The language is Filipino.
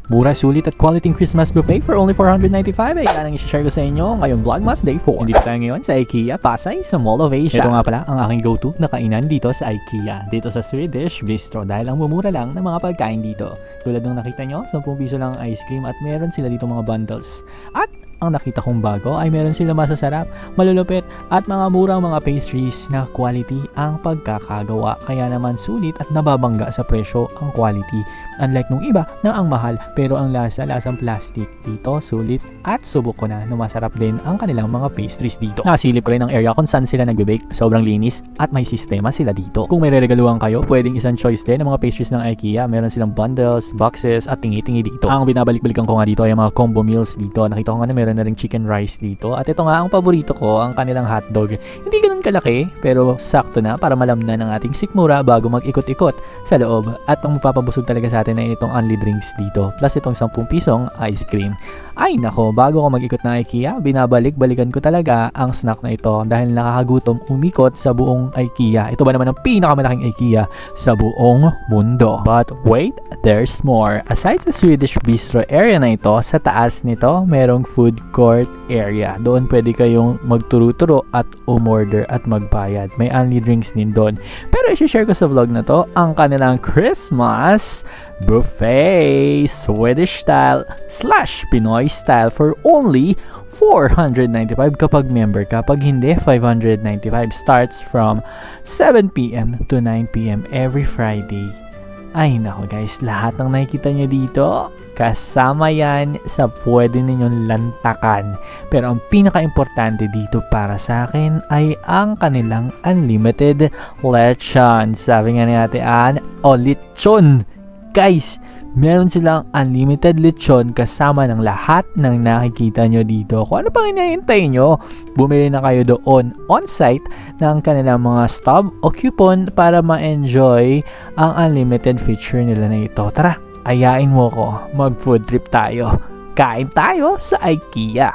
Mura, sulit at quality Christmas buffet for only 495 ay yan ang i-share ko sa inyo ngayong Vlogmas Day 4. Dito tayo ngayon sa IKEA, Pasay, sa Mall of Asia. Ito nga pala ang aking go-to na kainan dito sa IKEA, dito sa Swedish Bistro, dahil ang mumura lang ng mga pagkain dito. Tulad ng nakita nyo, 10 piso lang ang ice cream at meron sila dito mga bundles. At ang nakita kong bago ay meron sila masasarap, malulupit at mga murang mga pastries na quality ang pagkakagawa. Kaya naman sulit at nababangga sa presyo ang quality. Unlike nung iba na ang mahal pero ang lasang plastic. Dito sulit at subok ko na masarap din ang kanilang mga pastries dito. Nasilip ko rin ang area kung saan sila nagbe-bake. Sobrang linis at may sistema sila dito. Kung may reregaluhan kayo, pwedeng isang choice din ng mga pastries ng IKEA. Meron silang bundles, boxes at tingi-tingi dito. Ang binabalik-balikan ko nga dito ay mga combo meals dito. Nakita ko nga na meron na ring chicken rice dito. At ito nga ang paborito ko, ang kanilang hotdog. Hindi ganun kalaki, pero sakto na para malamnan ng ating sikmura bago mag-ikot-ikot sa loob. At ang mapapabusog talaga sa atin ay itong only drinks dito. Plus itong 10 pisong ice cream. Ay nako, bago ko mag-ikot na IKEA, binabalik-balikan ko talaga ang snack na ito dahil nakakagutom umikot sa buong IKEA. Ito ba naman ang pinakamalaking IKEA sa buong mundo? But wait, there's more. Aside sa Swedish Bistro area na ito, sa taas nito, merong food court area. Doon pwede kayong magturo-turo at umorder at magbayad. May only drinks din doon. Pero i-share ko sa vlog na to ang kanilang Christmas buffet, Swedish style / Pinoy style for only 495 kapag member ka. Pag hindi, 595. Starts from 7 p.m. to 9 p.m. every Friday. Ay nako guys, lahat ng nakikita nyo dito, kasama yan sa pwede ninyong lantakan. Pero ang pinaka-importante dito para sa akin ay ang kanilang unlimited lechon. Sabi nga ni Ate Ann, lechon. Guys, meron silang unlimited lechon kasama ng lahat ng nakikita nyo dito. Kung ano pang hinahintay nyo, bumili na kayo doon on-site ng kanilang mga stub o coupon para ma-enjoy ang unlimited feature nila na ito. Tara, ayain mo ko, mag-food trip tayo. Kain tayo sa IKEA.